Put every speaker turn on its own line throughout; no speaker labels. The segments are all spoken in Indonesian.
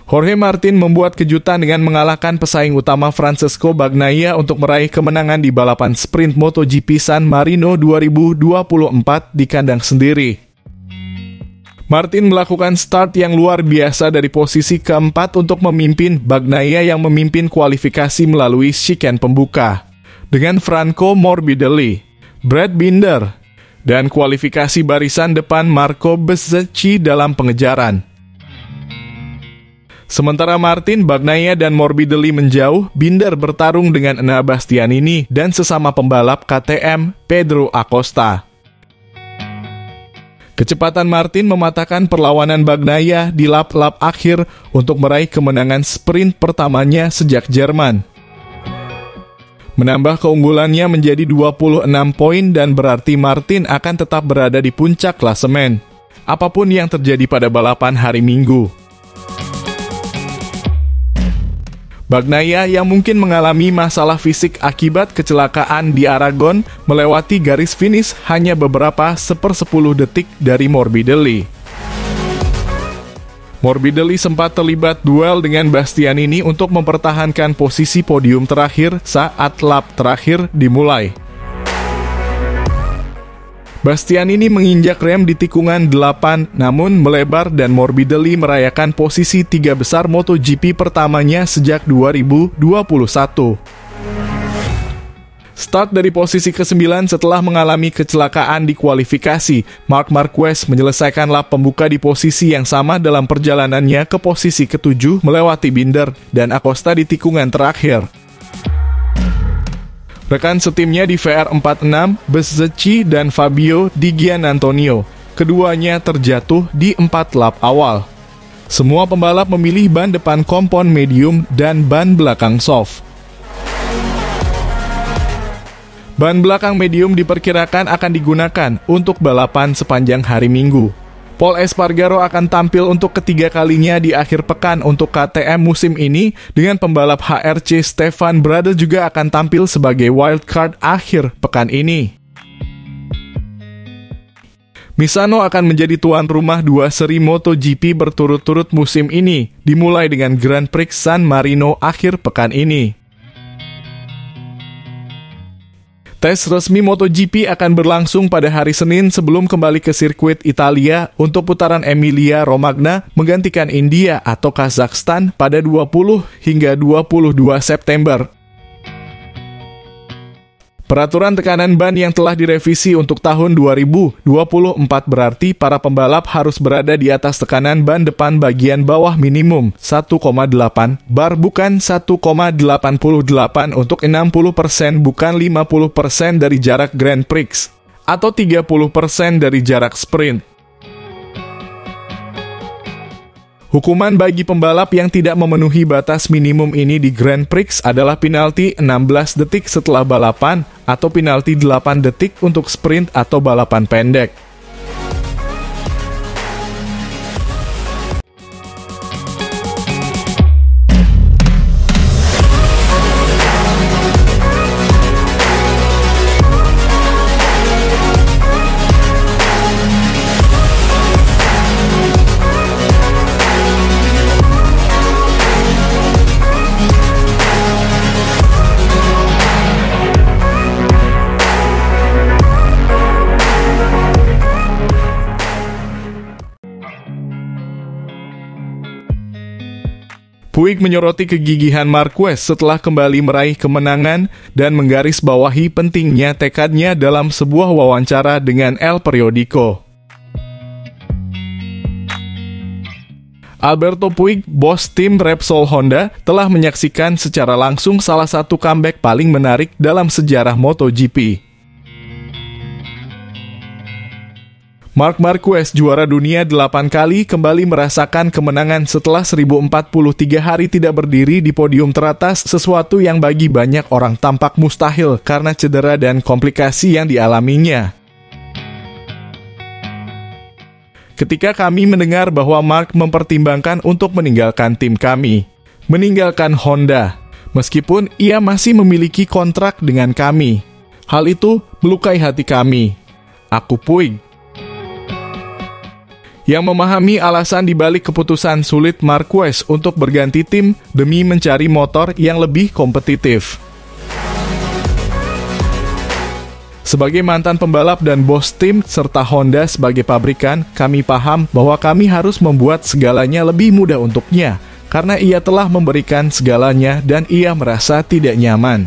Jorge Martin membuat kejutan dengan mengalahkan pesaing utama Francesco Bagnaia untuk meraih kemenangan di balapan sprint MotoGP San Marino 2024 di kandang sendiri. Martin melakukan start yang luar biasa dari posisi keempat untuk memimpin Bagnaia yang memimpin kualifikasi melalui chicane pembuka. Dengan Franco Morbidelli, Brad Binder, dan kualifikasi barisan depan Marco Bezzecchi dalam pengejaran. Sementara Martin, Bagnaia, dan Morbidelli menjauh, Binder bertarung dengan Enea Bastianini dan sesama pembalap KTM, Pedro Acosta. Kecepatan Martin mematahkan perlawanan Bagnaia di lap-lap akhir untuk meraih kemenangan sprint pertamanya sejak Jerman. Menambah keunggulannya menjadi 26 poin dan berarti Martin akan tetap berada di puncak klasemen, apapun yang terjadi pada balapan hari Minggu. Bagnaia yang mungkin mengalami masalah fisik akibat kecelakaan di Aragon melewati garis finish hanya beberapa 1/10 detik dari Morbidelli. Morbidelli sempat terlibat duel dengan Bastianini untuk mempertahankan posisi podium terakhir saat lap terakhir dimulai. Bastianini menginjak rem di tikungan 8 namun melebar dan Morbidelli merayakan posisi 3 besar MotoGP pertamanya sejak 2021. Start dari posisi ke-9 setelah mengalami kecelakaan di kualifikasi, Marc Marquez menyelesaikan lap pembuka di posisi yang sama dalam perjalanannya ke posisi ke-7 melewati Binder dan Acosta di tikungan terakhir. Rekan setimnya di VR46, Bezzecchi dan Fabio Di Giannantonio, keduanya terjatuh di 4 lap awal. Semua pembalap memilih ban depan kompon medium dan ban belakang soft. Ban belakang medium diperkirakan akan digunakan untuk balapan sepanjang hari Minggu. Pol Espargaro akan tampil untuk ketiga kalinya di akhir pekan untuk KTM musim ini, dengan pembalap HRC Stefan Bradl juga akan tampil sebagai wildcard akhir pekan ini. Misano akan menjadi tuan rumah 2 seri MotoGP berturut-turut musim ini, dimulai dengan Grand Prix San Marino akhir pekan ini. Tes resmi MotoGP akan berlangsung pada hari Senin sebelum kembali ke sirkuit Italia untuk putaran Emilia-Romagna menggantikan India atau Kazakhstan pada 20 hingga 22 September. Peraturan tekanan ban yang telah direvisi untuk tahun 2024 berarti para pembalap harus berada di atas tekanan ban depan bagian bawah minimum 1,8 bar bukan 1,88 untuk 60% bukan 50% dari jarak Grand Prix atau 30% dari jarak sprint. Hukuman bagi pembalap yang tidak memenuhi batas minimum ini di Grand Prix adalah penalti 16 detik setelah balapan atau penalti 8 detik untuk sprint atau balapan pendek. Puig menyoroti kegigihan Marquez setelah kembali meraih kemenangan dan menggarisbawahi pentingnya tekadnya dalam sebuah wawancara dengan El Periodico. Alberto Puig, bos tim Repsol Honda, telah menyaksikan secara langsung salah satu comeback paling menarik dalam sejarah MotoGP. Marc Marquez, juara dunia 8 kali, kembali merasakan kemenangan setelah 1043 hari tidak berdiri di podium teratas, sesuatu yang bagi banyak orang tampak mustahil karena cedera dan komplikasi yang dialaminya. Ketika kami mendengar bahwa Marc mempertimbangkan untuk meninggalkan tim kami, meninggalkan Honda, meskipun ia masih memiliki kontrak dengan kami. Hal itu melukai hati kami. Aku Puig. yang memahami alasan dibalik keputusan sulit Marquez untuk berganti tim demi mencari motor yang lebih kompetitif. Sebagai mantan pembalap dan bos tim serta Honda sebagai pabrikan, kami paham bahwa kami harus membuat segalanya lebih mudah untuknya, karena ia telah memberikan segalanya dan ia merasa tidak nyaman.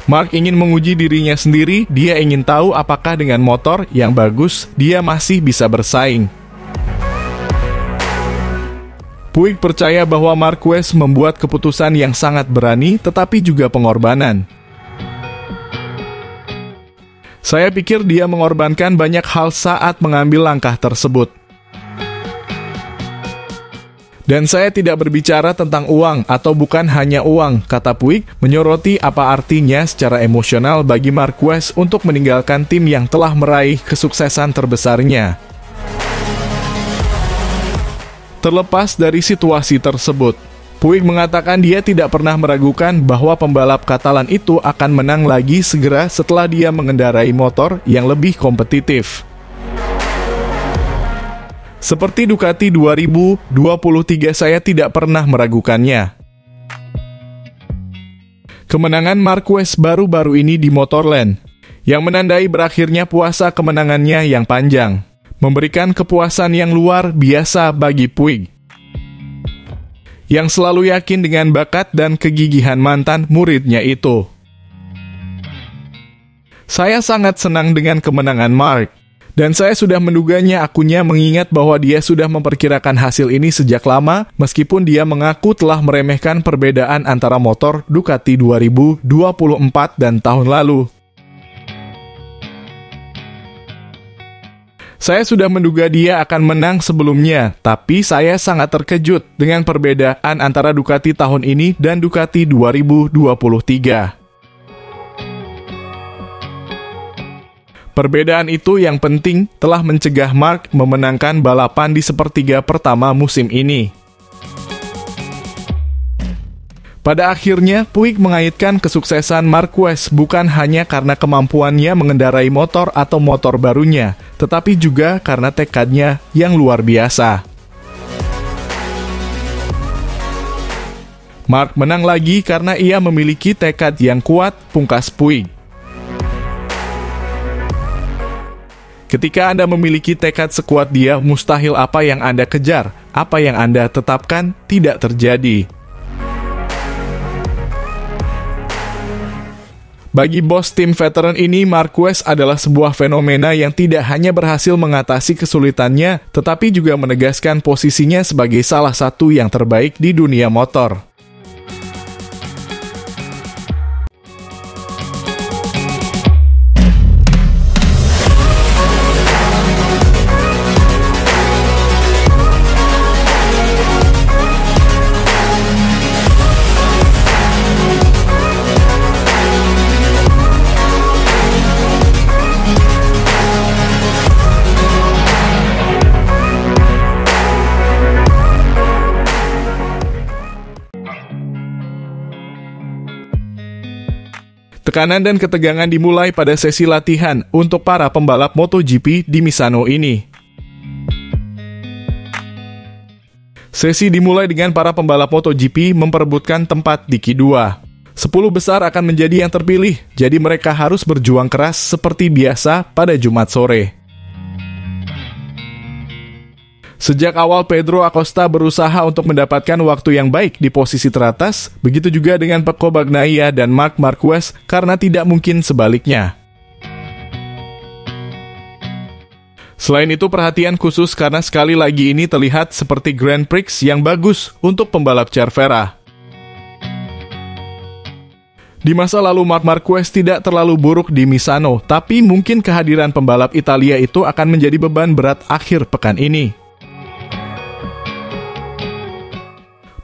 Mark ingin menguji dirinya sendiri, dia ingin tahu apakah dengan motor yang bagus, dia masih bisa bersaing. Puig percaya bahwa Marquez membuat keputusan yang sangat berani, tetapi juga pengorbanan. Saya pikir dia mengorbankan banyak hal saat mengambil langkah tersebut. Dan saya tidak berbicara tentang uang atau bukan hanya uang, kata Puig, menyoroti apa artinya secara emosional bagi Marquez untuk meninggalkan tim yang telah meraih kesuksesan terbesarnya. Terlepas dari situasi tersebut, Puig mengatakan dia tidak pernah meragukan bahwa pembalap Katalan itu akan menang lagi segera setelah dia mengendarai motor yang lebih kompetitif. Seperti Ducati 2023, saya tidak pernah meragukannya. Kemenangan Marquez baru-baru ini di Motorland, yang menandai berakhirnya puasa kemenangannya yang panjang, memberikan kepuasan yang luar biasa bagi Puig, yang selalu yakin dengan bakat dan kegigihan mantan muridnya itu. Saya sangat senang dengan kemenangan Mark. Dan saya sudah menduganya akunya mengingat bahwa dia sudah memperkirakan hasil ini sejak lama, meskipun dia mengaku telah meremehkan perbedaan antara motor Ducati 2024 dan tahun lalu. Saya sudah menduga dia akan menang sebelumnya, tapi saya sangat terkejut dengan perbedaan antara Ducati tahun ini dan Ducati 2023. Perbedaan itu yang penting telah mencegah Mark memenangkan balapan di sepertiga pertama musim ini. Pada akhirnya, Puig mengaitkan kesuksesan Marquez bukan hanya karena kemampuannya mengendarai motor atau motor barunya, tetapi juga karena tekadnya yang luar biasa. Mark menang lagi karena ia memiliki tekad yang kuat, pungkas Puig. Ketika Anda memiliki tekad sekuat dia, mustahil apa yang Anda kejar, apa yang Anda tetapkan, tidak terjadi. Bagi bos tim veteran ini, Marquez adalah sebuah fenomena yang tidak hanya berhasil mengatasi kesulitannya, tetapi juga menegaskan posisinya sebagai salah satu yang terbaik di dunia motor. Tekanan dan ketegangan dimulai pada sesi latihan untuk para pembalap MotoGP di Misano ini. Sesi dimulai dengan para pembalap MotoGP memperebutkan tempat di Q2. 10 besar akan menjadi yang terpilih, jadi mereka harus berjuang keras seperti biasa pada Jumat sore. Sejak awal Pedro Acosta berusaha untuk mendapatkan waktu yang baik di posisi teratas, begitu juga dengan Pecco Bagnaia dan Marc Marquez karena tidak mungkin sebaliknya. Selain itu perhatian khusus karena sekali lagi ini terlihat seperti Grand Prix yang bagus untuk pembalap Cervera. Di masa lalu Marc Marquez tidak terlalu buruk di Misano, tapi mungkin kehadiran pembalap Italia itu akan menjadi beban berat akhir pekan ini.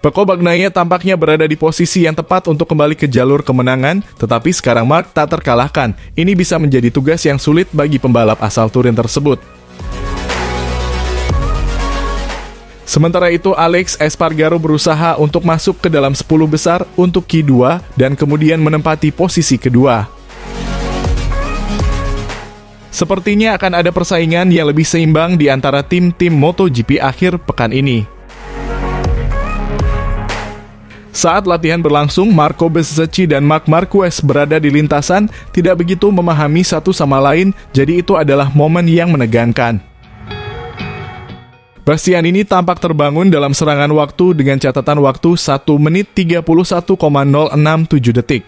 Pecco Bagnaia tampaknya berada di posisi yang tepat untuk kembali ke jalur kemenangan, tetapi sekarang Marc tak terkalahkan. Ini bisa menjadi tugas yang sulit bagi pembalap asal Turin tersebut. Sementara itu, Alex Espargaro berusaha untuk masuk ke dalam 10 besar untuk Q2 dan kemudian menempati posisi kedua. Sepertinya akan ada persaingan yang lebih seimbang di antara tim-tim MotoGP akhir pekan ini. Saat latihan berlangsung, Marco Bezzecchi dan Marc Marquez berada di lintasan, tidak begitu memahami satu sama lain, jadi itu adalah momen yang menegangkan. Bastianini tampak terbangun dalam serangan waktu dengan catatan waktu 1 menit 31,067 detik.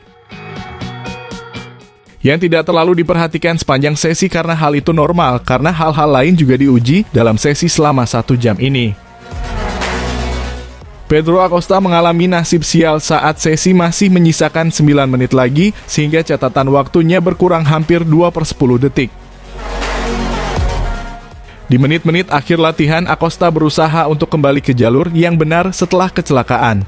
Yang tidak terlalu diperhatikan sepanjang sesi karena hal itu normal, karena hal-hal lain juga diuji dalam sesi selama 1 jam ini. Pedro Acosta mengalami nasib sial saat sesi masih menyisakan 9 menit lagi, sehingga catatan waktunya berkurang hampir 2/10 detik. Di menit-menit akhir latihan, Acosta berusaha untuk kembali ke jalur yang benar setelah kecelakaan.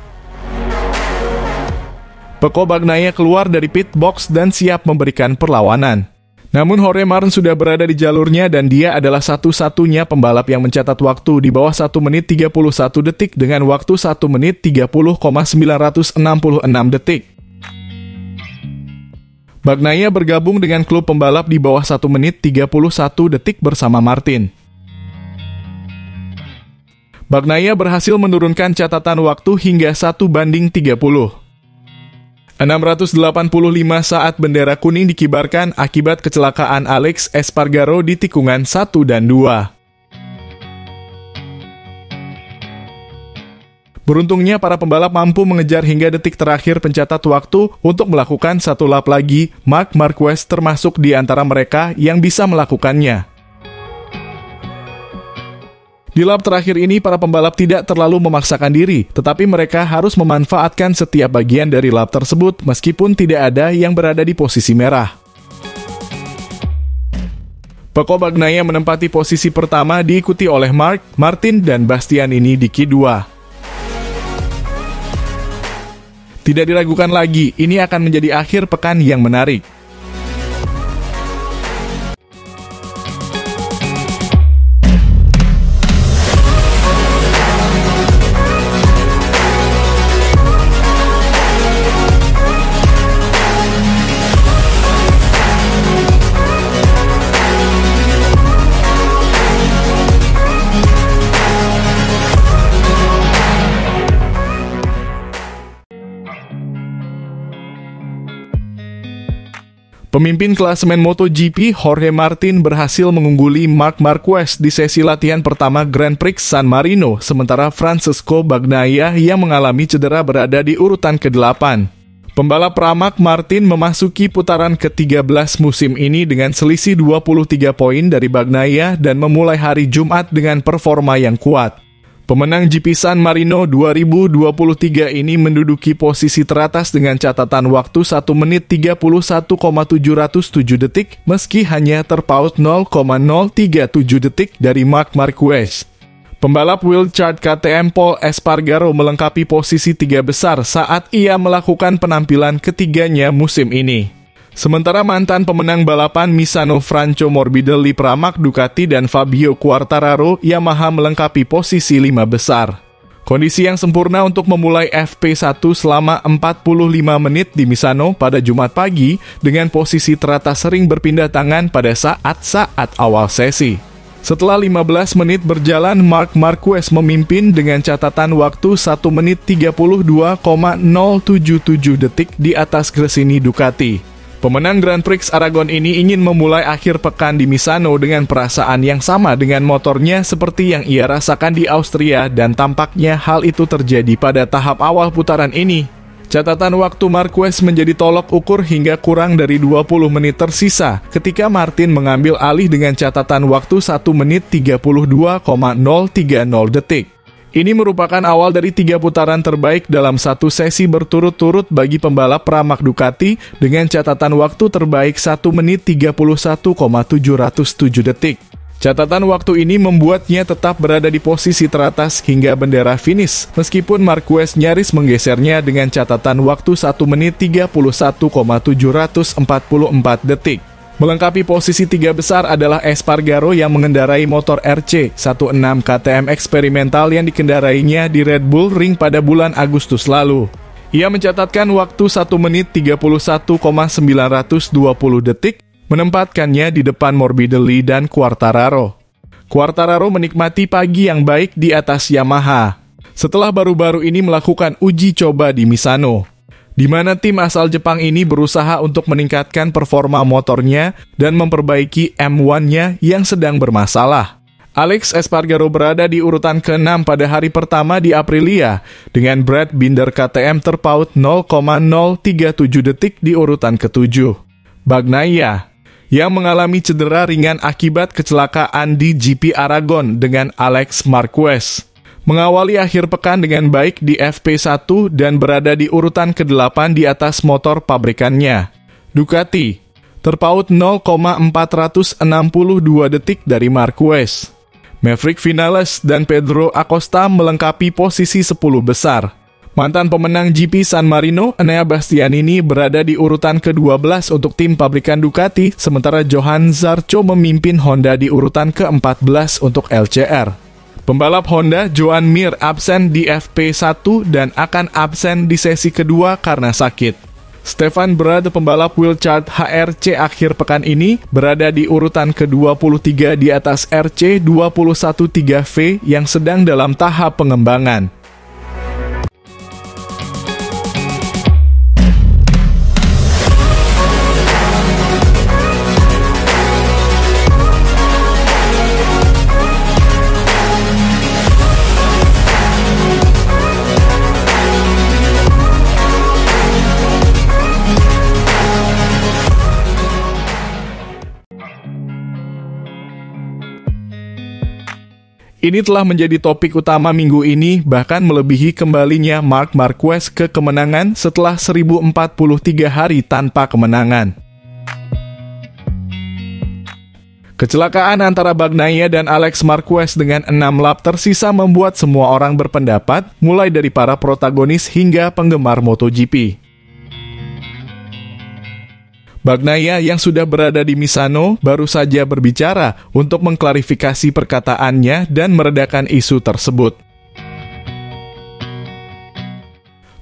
Pecco Bagnaia keluar dari pit box dan siap memberikan perlawanan. Namun Jorge Martin sudah berada di jalurnya dan dia adalah satu-satunya pembalap yang mencatat waktu di bawah 1 menit 31 detik dengan waktu 1 menit 30,966 detik. Bagnaia bergabung dengan klub pembalap di bawah 1 menit 31 detik bersama Martin. Bagnaia berhasil menurunkan catatan waktu hingga 1:30. 685 saat bendera kuning dikibarkan akibat kecelakaan Alex Espargaro di tikungan 1 dan 2. Beruntungnya para pembalap mampu mengejar hingga detik terakhir pencatat waktu untuk melakukan satu lap lagi. Marc Marquez termasuk di antara mereka yang bisa melakukannya. Di lap terakhir ini, para pembalap tidak terlalu memaksakan diri, tetapi mereka harus memanfaatkan setiap bagian dari lap tersebut meskipun tidak ada yang berada di posisi merah. Pecco Bagnaia menempati posisi pertama diikuti oleh Marc, Martin, dan Bastianini di Q2. Tidak diragukan lagi, ini akan menjadi akhir pekan yang menarik. Pemimpin klasemen MotoGP Jorge Martin berhasil mengungguli Marc Marquez di sesi latihan pertama Grand Prix San Marino, sementara Francesco Bagnaia yang mengalami cedera berada di urutan ke-8. Pembalap Pramac Martin memasuki putaran ke-13 musim ini dengan selisih 23 poin dari Bagnaia dan memulai hari Jumat dengan performa yang kuat. Pemenang GP San Marino 2023 ini menduduki posisi teratas dengan catatan waktu 1 menit 31,707 detik meski hanya terpaut 0,037 detik dari Marc Marquez. Pembalap wheelchart KTM Pol Espargaro melengkapi posisi 3 besar saat ia melakukan penampilan ketiganya musim ini. Sementara mantan pemenang balapan Misano Franco Morbidelli Pramac Ducati dan Fabio Quartararo Yamaha melengkapi posisi 5 besar. Kondisi yang sempurna untuk memulai FP1 selama 45 menit di Misano pada Jumat pagi dengan posisi teratas sering berpindah tangan pada saat-saat awal sesi. Setelah 15 menit berjalan, Marc Marquez memimpin dengan catatan waktu 1 menit 32,077 detik di atas Gresini Ducati. Pemenang Grand Prix Aragon ini ingin memulai akhir pekan di Misano dengan perasaan yang sama dengan motornya seperti yang ia rasakan di Austria dan tampaknya hal itu terjadi pada tahap awal putaran ini. Catatan waktu Marquez menjadi tolok ukur hingga kurang dari 20 menit tersisa ketika Martin mengambil alih dengan catatan waktu 1 menit 32,030 detik. Ini merupakan awal dari 3 putaran terbaik dalam satu sesi berturut-turut bagi pembalap Pramac Ducati dengan catatan waktu terbaik 1 menit 31,707 detik. Catatan waktu ini membuatnya tetap berada di posisi teratas hingga bendera finish, meskipun Marquez nyaris menggesernya dengan catatan waktu 1 menit 31,744 detik. Melengkapi posisi 3 besar adalah Espargaro yang mengendarai motor RC16 KTM eksperimental yang dikendarainya di Red Bull Ring pada bulan Agustus lalu. Ia mencatatkan waktu 1 menit 31,920 detik, menempatkannya di depan Morbidelli dan Quartararo. Quartararo menikmati pagi yang baik di atas Yamaha, setelah baru-baru ini melakukan uji coba di Misano, di mana tim asal Jepang ini berusaha untuk meningkatkan performa motornya dan memperbaiki M1-nya yang sedang bermasalah. Alex Espargaro berada di urutan ke-6 pada hari pertama di Aprilia, dengan Brad Binder KTM terpaut 0,037 detik di urutan ke-7. Bagnaia, yang mengalami cedera ringan akibat kecelakaan di GP Aragon dengan Alex Marquez, mengawali akhir pekan dengan baik di FP1 dan berada di urutan ke-8 di atas motor pabrikannya, Ducati, terpaut 0,462 detik dari Marquez. Maverick Vinales dan Pedro Acosta melengkapi posisi 10 besar. Mantan pemenang GP San Marino, Enea Bastianini, berada di urutan ke-12 untuk tim pabrikan Ducati, sementara Johan Zarco memimpin Honda di urutan ke-14 untuk LCR. Pembalap Honda, Joan Mir, absen di FP1 dan akan absen di sesi kedua karena sakit. Stefan Bradl, pembalap Wilchart HRC akhir pekan ini, berada di urutan ke-23 di atas RC213V yang sedang dalam tahap pengembangan. Ini telah menjadi topik utama minggu ini, bahkan melebihi kembalinya Marc Marquez ke kemenangan setelah 1043 hari tanpa kemenangan. Kecelakaan antara Bagnaia dan Alex Marquez dengan 6 lap tersisa membuat semua orang berpendapat, mulai dari para protagonis hingga penggemar MotoGP. Bagnaia yang sudah berada di Misano baru saja berbicara untuk mengklarifikasi perkataannya dan meredakan isu tersebut.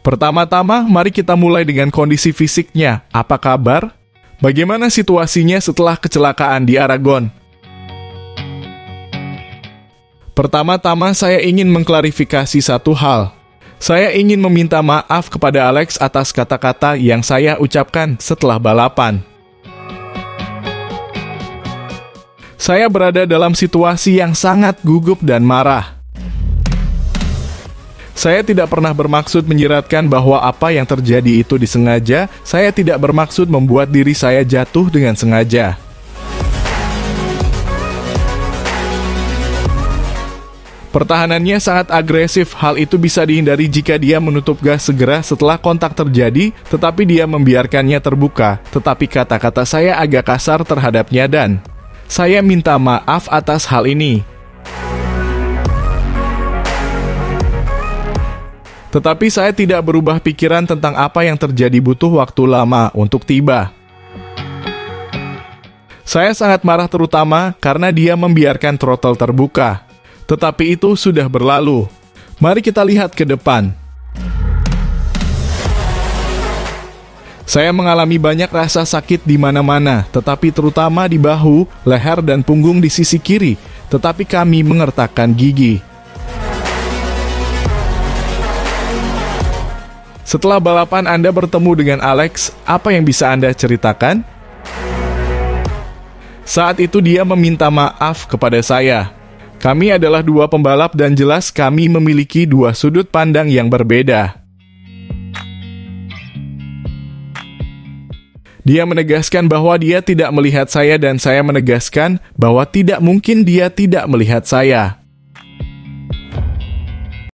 Pertama-tama, mari kita mulai dengan kondisi fisiknya. Apa kabar? Bagaimana situasinya setelah kecelakaan di Aragon? Pertama-tama, saya ingin mengklarifikasi satu hal. Saya ingin meminta maaf kepada Alex atas kata-kata yang saya ucapkan setelah balapan. Saya berada dalam situasi yang sangat gugup dan marah. Saya tidak pernah bermaksud menyiratkan bahwa apa yang terjadi itu disengaja. Saya tidak bermaksud membuat diri saya jatuh dengan sengaja. Pertahanannya sangat agresif, hal itu bisa dihindari jika dia menutup gas segera setelah kontak terjadi, tetapi dia membiarkannya terbuka, tetapi kata-kata saya agak kasar terhadapnya dan saya minta maaf atas hal ini. Tetapi saya tidak berubah pikiran tentang apa yang terjadi, butuh waktu lama untuk tiba. Saya sangat marah terutama karena dia membiarkan throttle terbuka. Tetapi itu sudah berlalu. Mari kita lihat ke depan. Saya mengalami banyak rasa sakit di mana-mana, tetapi terutama di bahu, leher, dan punggung di sisi kiri. Tetapi kami mengertakkan gigi. Setelah balapan Anda bertemu dengan Alex, apa yang bisa Anda ceritakan? Saat itu dia meminta maaf kepada saya. Kami adalah dua pembalap dan jelas kami memiliki dua sudut pandang yang berbeda. Dia menegaskan bahwa dia tidak melihat saya dan saya menegaskan bahwa tidak mungkin dia tidak melihat saya.